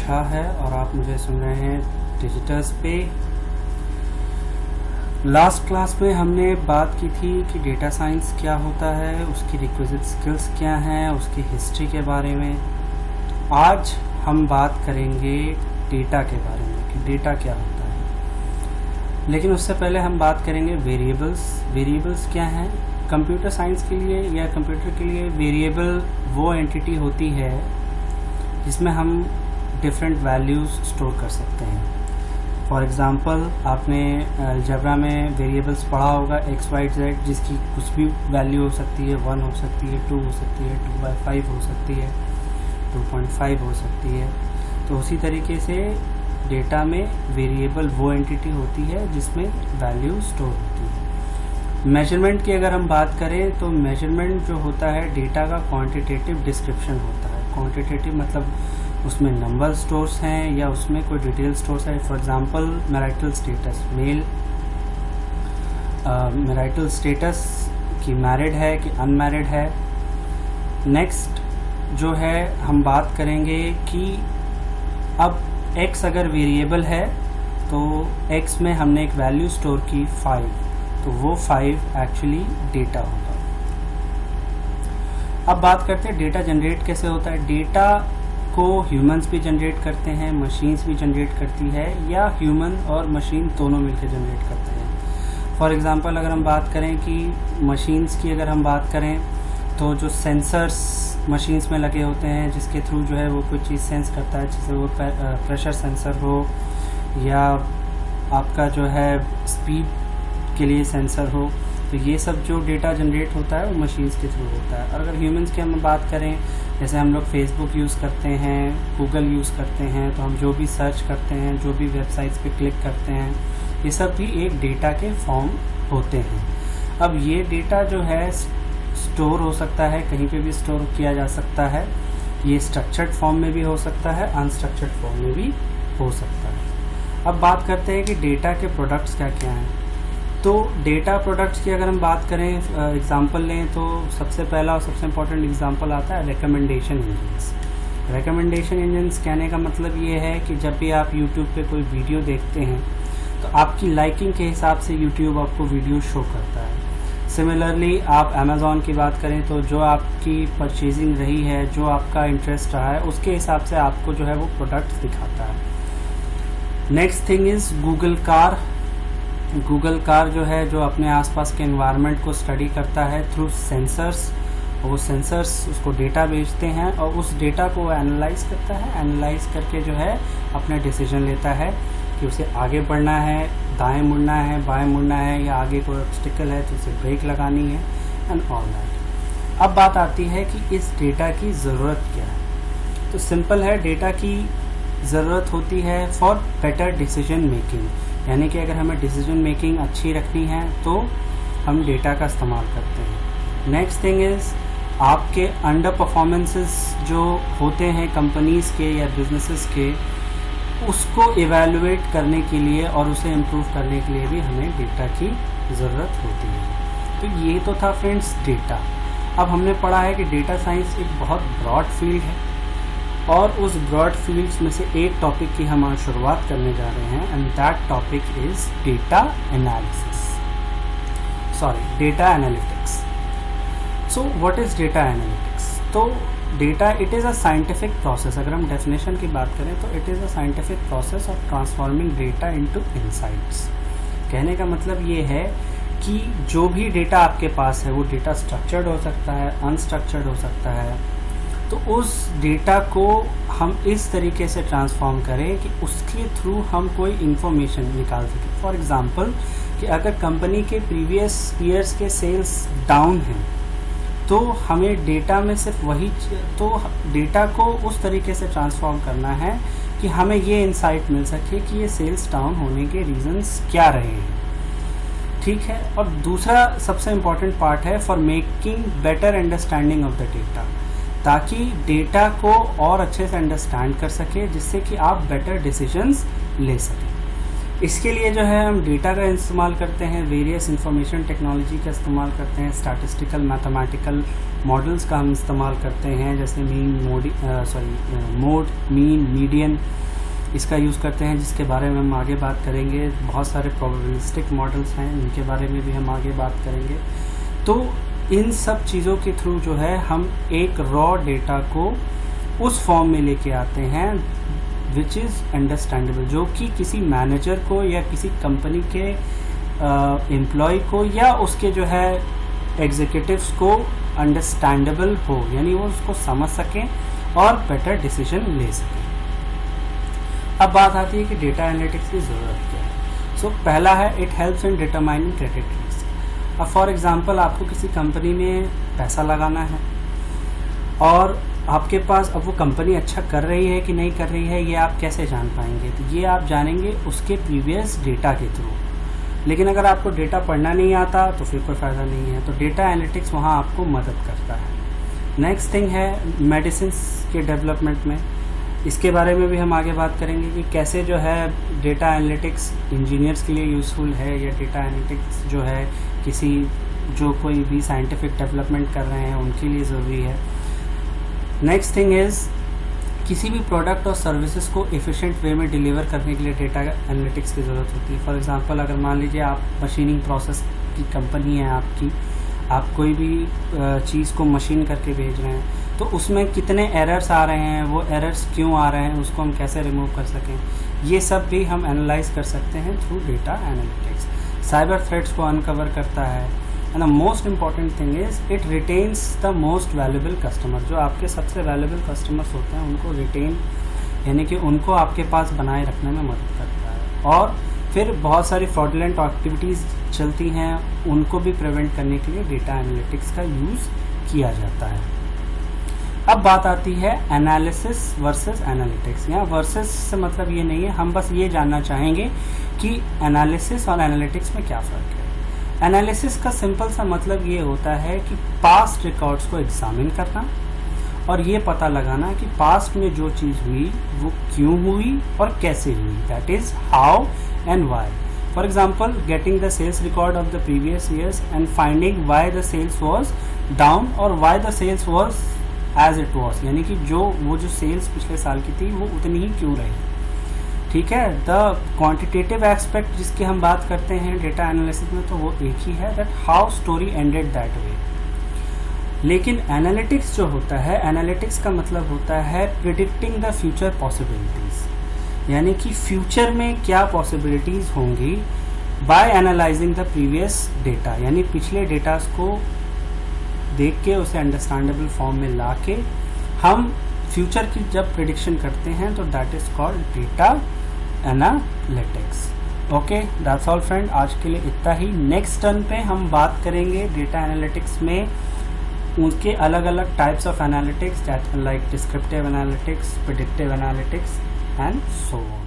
शाह है और आप मुझे सुन रहे हैं डिजिटर्स पे। लास्ट क्लास में हमने बात की थी कि डेटा साइंस क्या होता है, उसकी रिक्विजिट स्किल्स क्या हैं, उसकी हिस्ट्री के बारे में। आज हम बात करेंगे डेटा के बारे में कि डेटा क्या होता है। लेकिन उससे पहले हम बात करेंगे वेरिएबल्स क्या हैं। कंप्यूटर साइंस के लिए या कंप्यूटर के लिए वेरिएबल वो एंटिटी होती है जिसमें हम डिफरेंट वैल्यूज़ स्टोर कर सकते हैं। फॉर एग्ज़ाम्पल आपने अलजेब्रा में वेरिएबल्स पढ़ा होगा x, y, z, जिसकी कुछ भी वैल्यू हो सकती है, 1 हो सकती है, 2 हो सकती है, 2/5 हो सकती है, 2.5 हो सकती है। तो उसी तरीके से डेटा में वेरिएबल वो एंटिटी होती है जिसमें वैल्यू स्टोर होती है। मेजरमेंट की अगर हम बात करें तो मेजरमेंट जो होता है डेटा का क्वांटिटेटिव डिस्क्रिप्शन होता है। क्वांटिटेटिव मतलब उसमें नंबर स्टोर्स हैं या उसमें कोई डिटेल स्टोर्स है। For example marital status, male marital status कि मैरिड है कि अनमैरिड है। नेक्स्ट जो है हम बात करेंगे कि अब x अगर वेरिएबल है तो x में हमने एक वैल्यू स्टोर की 5, तो वो 5 एक्चुअली डेटा होगा। अब बात करते हैं डेटा जनरेट कैसे होता है। डेटा को ह्यूमंस भी जनरेट करते हैं, मशीन्स भी जनरेट करती है, या ह्यूमन और मशीन दोनों मिलकर जनरेट करते हैं। फॉर एग्जांपल अगर हम बात करें कि मशीन्स की अगर हम बात करें तो जो सेंसर्स मशीन्स में लगे होते हैं जिसके थ्रू जो है वो कोई चीज़ सेंस करता है, जैसे वो प्रेशर सेंसर हो या आपका जो है स्पीड के लिए सेंसर हो, तो ये सब जो डेटा जनरेट होता है वो मशीन्स के थ्रू होता है। और अगर ह्यूमंस की हम बात करें, जैसे हम लोग फेसबुक यूज़ करते हैं, गूगल यूज़ करते हैं, तो हम जो भी सर्च करते हैं, जो भी वेबसाइट्स पे क्लिक करते हैं, ये सब भी एक डेटा के फॉर्म होते हैं। अब ये डेटा जो है स्टोर हो सकता है, कहीं पे भी स्टोर किया जा सकता है। ये स्ट्रक्चर्ड फॉर्म में भी हो सकता है, अनस्ट्रक्चर्ड फॉर्म में भी हो सकता है। अब बात करते हैं कि डेटा के प्रोडक्ट्स क्या क्या हैं। तो डेटा प्रोडक्ट्स की अगर हम बात करें, एग्जांपल लें, तो सबसे पहला और सबसे इम्पोर्टेंट एग्जांपल आता है रिकमेंडेशन इंजन्स। रिकमेंडेशन इंजन्स कहने का मतलब ये है कि जब भी आप यूट्यूब पे कोई वीडियो देखते हैं तो आपकी लाइकिंग के हिसाब से यूट्यूब आपको वीडियो शो करता है। सिमिलरली आप अमेज़ॉन की बात करें तो जो आपकी परचेजिंग रही है, जो आपका इंटरेस्ट रहा है, उसके हिसाब से आपको जो है वो प्रोडक्ट्स दिखाता है। Next thing is Google car. Google car जो है जो अपने आसपास के एनवायरनमेंट को स्टडी करता है थ्रू सेंसर्स। वो सेंसर्स उसको डेटा भेजते हैं और उस डेटा को एनालाइज करता है। एनालाइज करके जो है अपना डिसीजन लेता है कि उसे आगे बढ़ना है, दाएं मुड़ना है, बाएं मुड़ना है, या आगे कोई ऑब्स्टिकल है तो उसे ब्रेक लगानी है एंड ऑल दैट। अब बात आती है कि इस डेटा की ज़रूरत क्या है। तो सिंपल है, डेटा की ज़रूरत होती है फॉर बेटर डिसीजन मेकिंग, यानी कि अगर हमें डिसीजन मेकिंग अच्छी रखनी है तो हम डेटा का इस्तेमाल करते हैं। नेक्स्ट थिंग इज़ आपके अंडर परफॉर्मेंसेस जो होते हैं कंपनीज़ के या बिजनेसेस के, उसको इवैल्यूएट करने के लिए और उसे इम्प्रूव करने के लिए भी हमें डेटा की ज़रूरत होती है। तो ये तो था फ्रेंड्स डेटा। अब हमने पढ़ा है कि डेटा साइंस एक बहुत ब्रॉड फील्ड है और उस ब्रॉड फील्ड्स में से एक टॉपिक की हम आज शुरुआत करने जा रहे हैं and that topic is data analytics. So what is data analytics? तो data it is a scientific process. अगर हम डेफिनेशन की बात करें तो it is a scientific process of transforming data into insights. कहने का मतलब ये है कि जो भी डेटा आपके पास है वो डेटा स्ट्रक्चर्ड हो सकता है, अनस्ट्रक्चर्ड हो सकता है, तो उस डेटा को हम इस तरीके से ट्रांसफॉर्म करें कि उसके थ्रू हम कोई इन्फॉर्मेशन निकाल सकें। फॉर एग्जांपल कि अगर कंपनी के प्रीवियस ईयर्स के सेल्स डाउन हैं तो हमें डेटा में सिर्फ वही, तो डेटा को उस तरीके से ट्रांसफॉर्म करना है कि हमें ये इंसाइट मिल सके कि ये सेल्स डाउन होने के रीजंस क्या रहे हैं। ठीक है। और दूसरा सबसे इम्पॉर्टेंट पार्ट है for making better understanding of the data, ताकि डेटा को और अच्छे से अंडरस्टैंड कर सके जिससे कि आप बेटर डिसीजंस ले सकें। इसके लिए जो है हम डेटा का इस्तेमाल करते हैं, वेरियस इंफॉर्मेशन टेक्नोलॉजी का इस्तेमाल करते हैं, स्टैटिस्टिकल मैथमेटिकल मॉडल्स का हम इस्तेमाल करते हैं, जैसे मोड, मीन, मीडियन, इसका यूज़ करते हैं, जिसके बारे में हम आगे बात करेंगे। बहुत सारे प्रोबेबिलिस्टिक मॉडल्स हैं, इनके बारे में भी हम आगे बात करेंगे। तो इन सब चीज़ों के थ्रू जो है हम एक रॉ डेटा को उस फॉर्म में लेके आते हैं विच इज़ अंडरस्टैंडेबल, जो कि किसी मैनेजर को या किसी कंपनी के एम्प्लॉय को या उसके जो है एग्जीक्यूटिव्स को अंडरस्टैंडेबल हो, यानी वो उसको समझ सकें और बेटर डिसीजन ले सकें। अब बात आती है कि डेटा एनालिटिक्स की ज़रूरत क्या है। सो पहला है, it helps in determining credit risk. अब फॉर एग्जांपल आपको किसी कंपनी में पैसा लगाना है और आपके पास, अब वो कंपनी अच्छा कर रही है कि नहीं कर रही है ये आप कैसे जान पाएंगे? तो ये आप जानेंगे उसके प्रीवियस डेटा के थ्रू। लेकिन अगर आपको डेटा पढ़ना नहीं आता तो फिर कोई फ़ायदा नहीं है। तो डेटा एनालिटिक्स वहाँ आपको मदद करता है। नेक्स्ट थिंग है मेडिसिन के डेवलपमेंट में, इसके बारे में भी हम आगे बात करेंगे कि कैसे जो है डेटा एनालिटिक्स इंजीनियर्स के लिए यूज़फुल है, या डेटा एनालिटिक्स जो है किसी जो कोई भी साइंटिफिक डेवलपमेंट कर रहे हैं उनके लिए ज़रूरी है। नेक्स्ट थिंग इज़, किसी भी प्रोडक्ट और सर्विसेज को एफिशिएंट वे में डिलीवर करने के लिए डेटा एनालिटिक्स की ज़रूरत होती है। फॉर एग्जांपल अगर मान लीजिए आप मशीनिंग प्रोसेस की कंपनी है आपकी, आप कोई भी चीज़ को मशीन करके भेज रहे हैं तो उसमें कितने एरर्स आ रहे हैं, वो एरर्स क्यों आ रहे हैं, उसको हम कैसे रिमूव कर सकें, ये सब भी हम एनालाइज कर सकते हैं through data analytics. Cyber threats को अनकवर करता है। And the most important thing is it retains the most valuable customer. जो आपके सबसे वैल्यूएबल कस्टमर्स होते हैं उनको रिटेन, यानी कि उनको आपके पास बनाए रखने में मदद करता है। और फिर बहुत सारी फ्रॉडुलेंट एक्टिविटीज़ चलती हैं, उनको भी प्रिवेंट करने के लिए डेटा एनालिटिक्स का यूज़ किया जाता है। अब बात आती है एनालिसिस वर्सेस एनालिटिक्स। यहाँ वर्सेस से मतलब ये नहीं है, हम बस ये जानना चाहेंगे कि एनालिसिस और एनालिटिक्स में क्या फ़र्क है। एनालिसिस का सिंपल सा मतलब ये होता है कि पास्ट रिकॉर्ड्स को एग्जामिन करना और ये पता लगाना कि पास्ट में जो चीज़ हुई वो क्यों हुई और कैसे हुई, that is how and why. For example, getting the sales record of the previous years and finding why the sales was down और why the sales was as it was, यानी कि वो जो सेल्स पिछले साल की थी वो उतनी ही क्यों रही। ठीक है, द क्वांटिटेटिव एस्पेक्ट जिसकी हम बात करते हैं डेटा एनालिसिस में, तो वो एक ही है, that how story ended that way. लेकिन एनालिटिक्स जो होता है, एनालिटिक्स का मतलब होता है प्रिडिक्टिंग द फ्यूचर पॉसिबिलिटीज़, यानी कि फ्यूचर में क्या पॉसिबिलिटीज़ होंगी by analysing the previous data, यानी पिछले डेटास को देख के उसे अंडरस्टैंडेबल फॉर्म में ला के हम फ्यूचर की जब प्रिडिक्शन करते हैं तो that is called data analytics. Okay, that's all friend, आज के लिए इतना ही। नेक्स्ट टर्न पे हम बात करेंगे डेटा एनालिटिक्स में उनके अलग अलग types of analytics, like descriptive analytics, predictive analytics and so on.